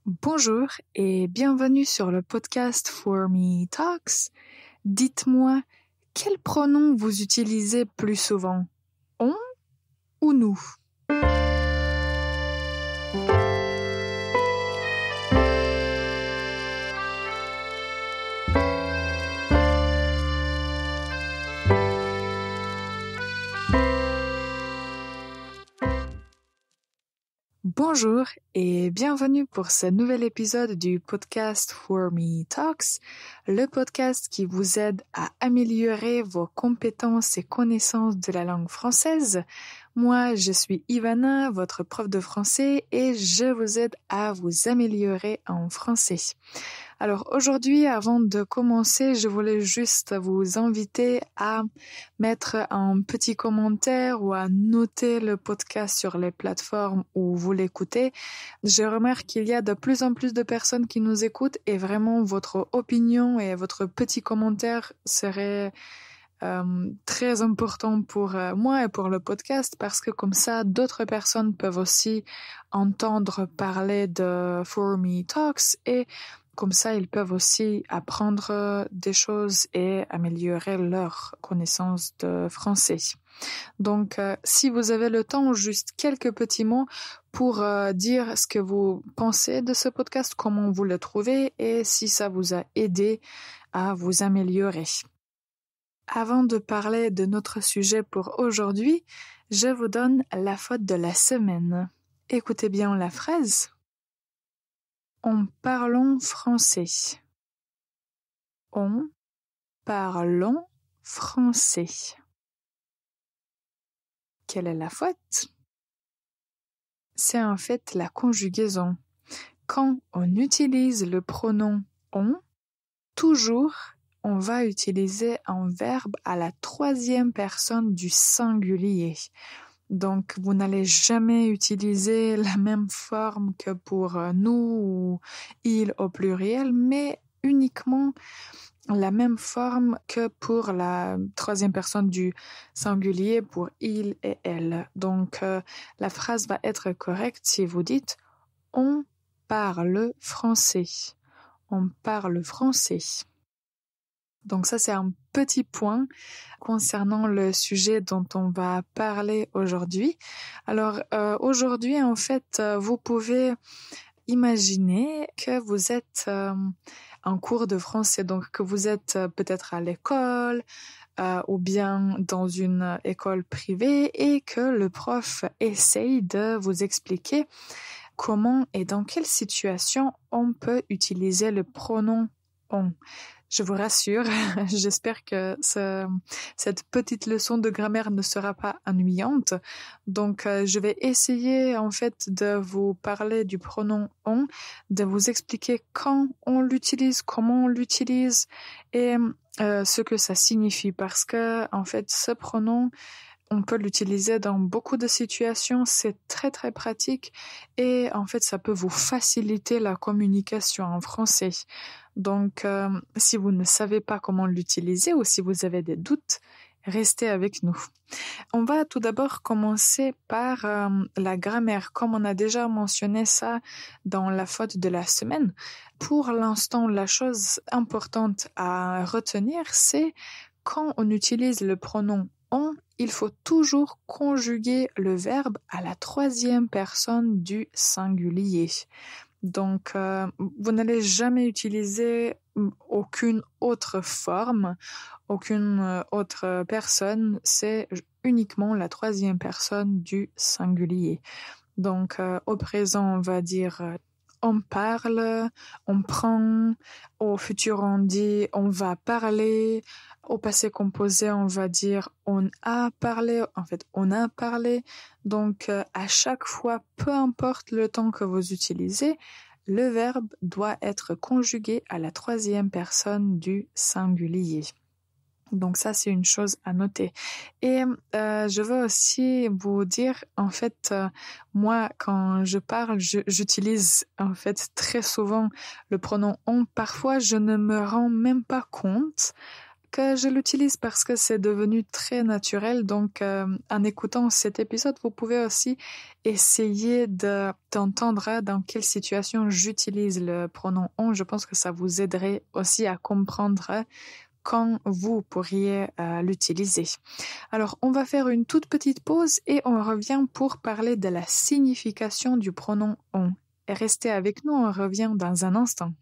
Bonjour et bienvenue sur le podcast For Me Talks. Dites-moi, quel pronom vous utilisez plus souvent? On ou nous? Bonjour et bienvenue pour ce nouvel épisode du podcast For Me Talks, le podcast qui vous aide à améliorer vos compétences et connaissances de la langue française. Moi, je suis Ivana, votre prof de français, et je vous aide à vous améliorer en français. Alors aujourd'hui, avant de commencer, je voulais juste vous inviter à mettre un petit commentaire ou à noter le podcast sur les plateformes où vous l'écoutez. Je remarque qu'il y a de plus en plus de personnes qui nous écoutent et vraiment votre opinion et votre petit commentaire serait très important pour moi et pour le podcast parce que comme ça, d'autres personnes peuvent aussi entendre parler de For Me Talks et comme ça, ils peuvent aussi apprendre des choses et améliorer leur connaissance de français. Donc, si vous avez le temps, juste quelques petits mots pour dire ce que vous pensez de ce podcast, comment vous le trouvez et si ça vous a aidé à vous améliorer. Avant de parler de notre sujet pour aujourd'hui, je vous donne la faute de la semaine. Écoutez bien la phrase. En parlant français. En parlant français. Quelle est la faute? C'est en fait la conjugaison. Quand on utilise le pronom on, toujours on va utiliser un verbe à la troisième personne du singulier. Donc, vous n'allez jamais utiliser la même forme que pour nous ou il au pluriel, mais uniquement la même forme que pour la troisième personne du singulier pour il et elle. Donc, la phrase va être correcte si vous dites « On parle français ». On parle français. Donc ça, c'est un petit point concernant le sujet dont on va parler aujourd'hui. Alors aujourd'hui, en fait, vous pouvez imaginer que vous êtes en cours de français, donc que vous êtes peut-être à l'école ou bien dans une école privée et que le prof essaye de vous expliquer comment et dans quelle situation on peut utiliser le pronom « on ». Je vous rassure, j'espère que cette petite leçon de grammaire ne sera pas ennuyante. Donc, je vais essayer en fait de vous parler du pronom « on », de vous expliquer quand on l'utilise, comment on l'utilise et ce que ça signifie. Parce que en fait, ce pronom, on peut l'utiliser dans beaucoup de situations, c'est très très pratique et en fait ça peut vous faciliter la communication en français. Donc si vous ne savez pas comment l'utiliser ou si vous avez des doutes, restez avec nous. On va tout d'abord commencer par la grammaire, comme on a déjà mentionné ça dans la faute de la semaine. Pour l'instant, la chose importante à retenir, c'est quand on utilise le pronom on, il faut toujours conjuguer le verbe à la troisième personne du singulier. Donc, vous n'allez jamais utiliser aucune autre forme, aucune autre personne, c'est uniquement la troisième personne du singulier. Donc, au présent, on va dire on parle, on prend, au futur on dit on va parler, au passé composé on va dire on a parlé, en fait on a parlé. Donc à chaque fois, peu importe le temps que vous utilisez, le verbe doit être conjugué à la troisième personne du singulier. Donc ça, c'est une chose à noter. Et je veux aussi vous dire, en fait, moi, quand je parle, j'utilise en fait très souvent le pronom « on ». Parfois, je ne me rends même pas compte que je l'utilise parce que c'est devenu très naturel. Donc, en écoutant cet épisode, vous pouvez aussi essayer d'entendre dans quelle situation j'utilise le pronom on. Je pense que ça vous aiderait aussi à comprendre quand vous pourriez l'utiliser. Alors, on va faire une toute petite pause et on revient pour parler de la signification du pronom on. Et restez avec nous, on revient dans un instant.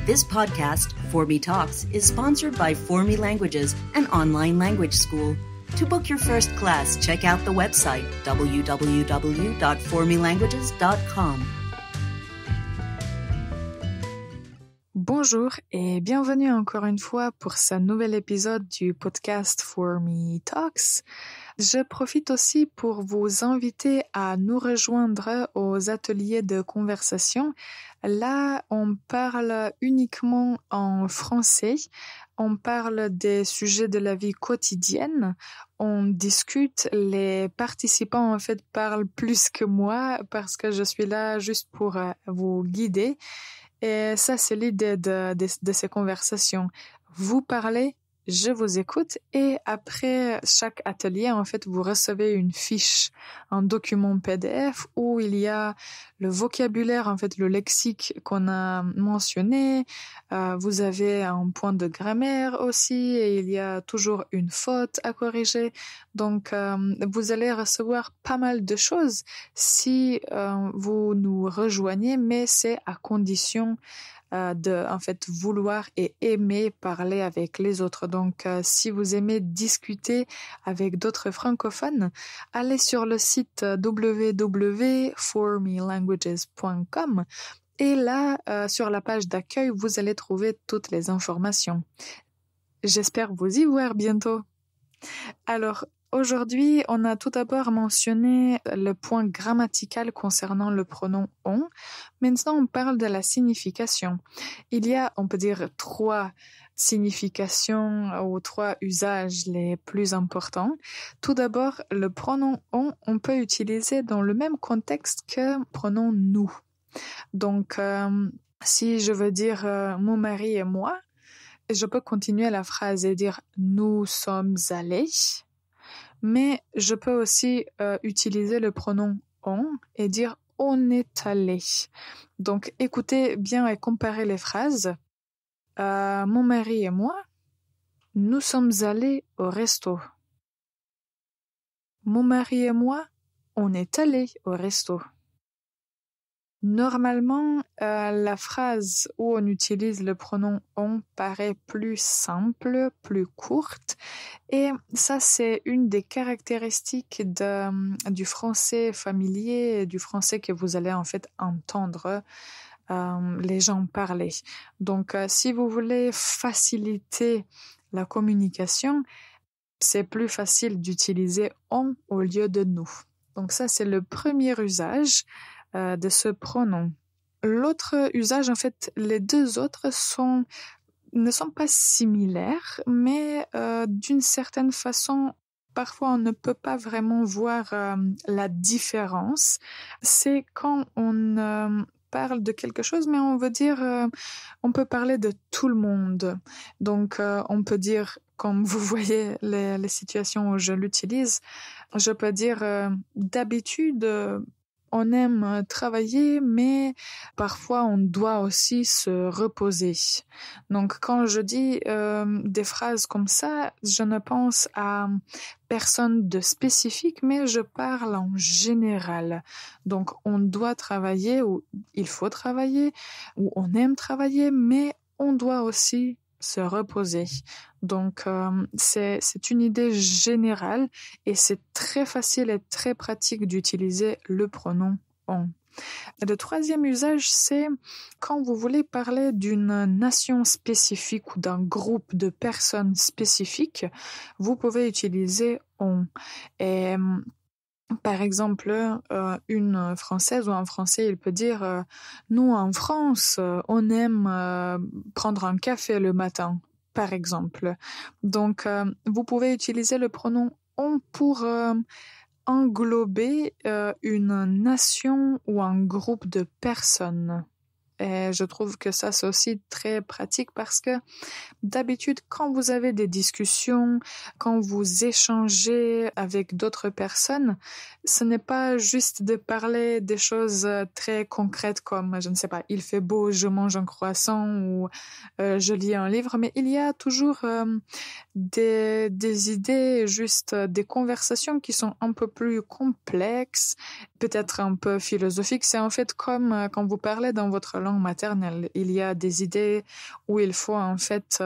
This podcast, For Me Talks, is sponsored by For Me Languages, an online language school. To book your first class, check out the website www.formelanguages.com. Bonjour et bienvenue encore une fois pour ce nouvel épisode du podcast For Me Talks. Je profite aussi pour vous inviter à nous rejoindre aux ateliers de conversation. Là, on parle uniquement en français. On parle des sujets de la vie quotidienne. On discute. Les participants, en fait, parlent plus que moi parce que je suis là juste pour vous guider. Et ça, c'est l'idée de ces conversations. Vous parlez, je vous écoute et après chaque atelier, en fait, vous recevez une fiche, un document PDF où il y a le vocabulaire, en fait, le lexique qu'on a mentionné. Vous avez un point de grammaire aussi et il y a toujours une faute à corriger. Donc, vous allez recevoir pas mal de choses si vous nous rejoignez, mais c'est à condition de en fait vouloir et aimer parler avec les autres. Donc si vous aimez discuter avec d'autres francophones, allez sur le site www.formelanguages.com et là sur la page d'accueil, vous allez trouver toutes les informations. J'espère vous y voir bientôt. Alors, aujourd'hui, on a tout d'abord mentionné le point grammatical concernant le pronom on. Maintenant, on parle de la signification. Il y a, on peut dire, 3 significations ou 3 usages les plus importants. Tout d'abord, le pronom on peut utiliser dans le même contexte que le pronom nous. Donc, si je veux dire mon mari et moi, je peux continuer la phrase et dire « nous sommes allés », mais je peux aussi utiliser le pronom « on » et dire « on est allé ». Donc, écoutez bien et comparez les phrases. Mon mari et moi, nous sommes allés au resto. Mon mari et moi, on est allés au resto. Normalement, la phrase où on utilise le pronom on paraît plus simple, plus courte, et ça c'est une des caractéristiques du français familier, du français que vous allez en fait entendre les gens parler. Donc, si vous voulez faciliter la communication, c'est plus facile d'utiliser on au lieu de nous. Donc ça c'est le premier usage de ce pronom. L'autre usage, en fait, les deux autres ne sont pas similaires, mais d'une certaine façon, parfois on ne peut pas vraiment voir la différence. C'est quand on parle de quelque chose, mais on veut dire, on peut parler de tout le monde. Donc, on peut dire, comme vous voyez les situations où je l'utilise, je peux dire d'habitude, on aime travailler, mais parfois on doit aussi se reposer. Donc quand je dis des phrases comme ça, je ne pense à personne de spécifique, mais je parle en général. Donc on doit travailler ou il faut travailler ou on aime travailler, mais on doit aussi se reposer. Donc, c'est une idée générale et c'est très facile et très pratique d'utiliser le pronom on. Le troisième usage, c'est quand vous voulez parler d'une nation spécifique ou d'un groupe de personnes spécifiques, vous pouvez utiliser on. Et par exemple, une Française ou un Français, il peut dire nous en France, on aime prendre un café le matin, par exemple. Donc, vous pouvez utiliser le pronom on pour englober une nation ou un groupe de personnes. Et je trouve que ça, c'est aussi très pratique parce que d'habitude, quand vous avez des discussions, quand vous échangez avec d'autres personnes, ce n'est pas juste de parler des choses très concrètes comme, je ne sais pas, il fait beau, je mange un croissant ou je lis un livre, mais il y a toujours des idées, juste des conversations qui sont un peu plus complexes, peut-être un peu philosophiques. C'est en fait comme quand vous parlez dans votre langue maternelle. Il y a des idées où il faut en fait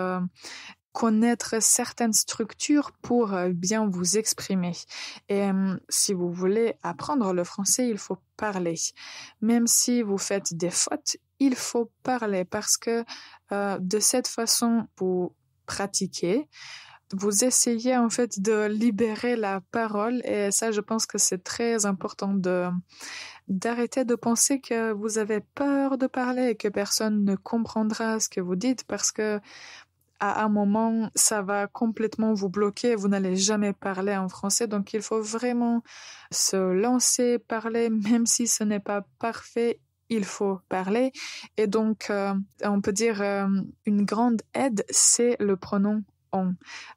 connaître certaines structures pour bien vous exprimer. Et si vous voulez apprendre le français, il faut parler. Même si vous faites des fautes, il faut parler parce que de cette façon, vous pratiquez, vous essayez en fait de libérer la parole et ça, je pense que c'est très important d'arrêter de penser que vous avez peur de parler et que personne ne comprendra ce que vous dites parce que à un moment, ça va complètement vous bloquer, vous n'allez jamais parler en français, donc il faut vraiment se lancer, parler, même si ce n'est pas parfait, il faut parler. Et donc, on peut dire une grande aide, c'est le pronom on.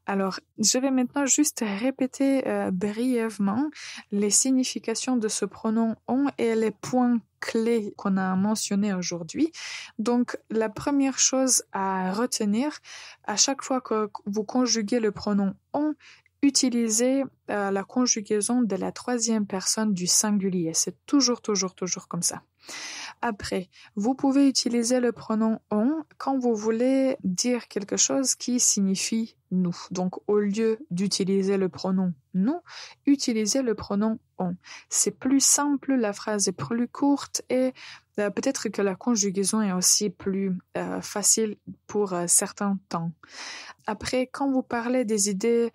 Alors, je vais maintenant juste répéter brièvement les significations de ce pronom on et les points clés qu'on a mentionnés aujourd'hui. Donc, la première chose à retenir, à chaque fois que vous conjuguez le pronom on, utilisez la conjugaison de la troisième personne du singulier. C'est toujours comme ça. Après, vous pouvez utiliser le pronom on quand vous voulez dire quelque chose qui signifie nous. Donc, au lieu d'utiliser le pronom nous, utilisez le pronom on. C'est plus simple, la phrase est plus courte et peut-être que la conjugaison est aussi plus facile pour certains temps. Après, quand vous parlez des idées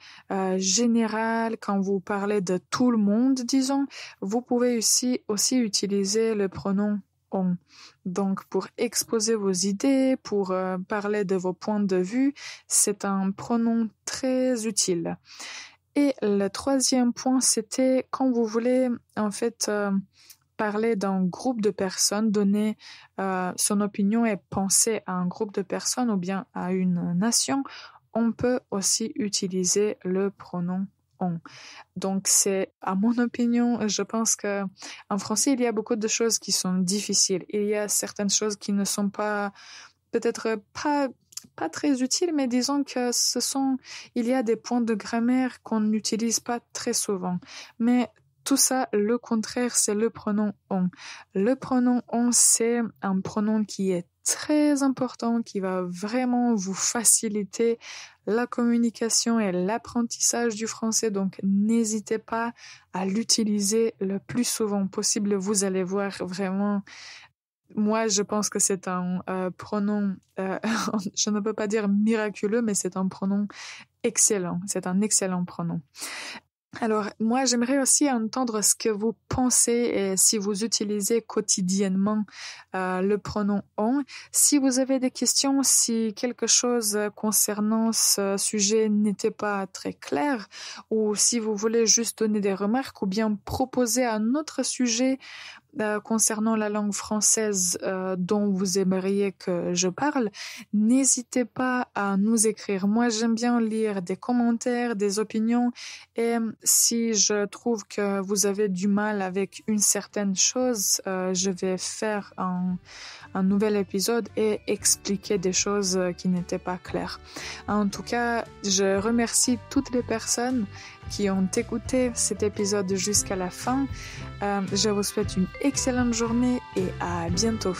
générales, quand vous parlez de tout le monde, disons, vous pouvez aussi utiliser le pronom on. Donc, pour exposer vos idées, pour parler de vos points de vue, c'est un pronom très utile. Et le troisième point, c'était quand vous voulez, en fait, parler d'un groupe de personnes, donner son opinion et penser à un groupe de personnes ou bien à une nation, on peut aussi utiliser le pronom on. Donc, c'est, à mon opinion, je pense que en français, il y a beaucoup de choses qui sont difficiles. Il y a certaines choses qui ne sont pas, peut-être pas très utiles, mais disons que il y a des points de grammaire qu'on n'utilise pas très souvent. Mais tout ça, le contraire, c'est le pronom on. Le pronom on, c'est un pronom qui est très important, qui va vraiment vous faciliter la communication et l'apprentissage du français. Donc, n'hésitez pas à l'utiliser le plus souvent possible. Vous allez voir vraiment. Moi, je pense que c'est un pronom, je ne peux pas dire miraculeux, mais c'est un pronom excellent. C'est un excellent pronom. Alors, moi, j'aimerais aussi entendre ce que vous pensez et si vous utilisez quotidiennement le pronom on. Si vous avez des questions, si quelque chose concernant ce sujet n'était pas très clair, ou si vous voulez juste donner des remarques ou bien proposer un autre sujet concernant la langue française dont vous aimeriez que je parle, n'hésitez pas à nous écrire. Moi, j'aime bien lire des commentaires, des opinions et si je trouve que vous avez du mal avec une certaine chose, je vais faire un nouvel épisode et expliquer des choses qui n'étaient pas claires. En tout cas, je remercie toutes les personnes qui ont écouté cet épisode jusqu'à la fin. Je vous souhaite une excellente journée et à bientôt.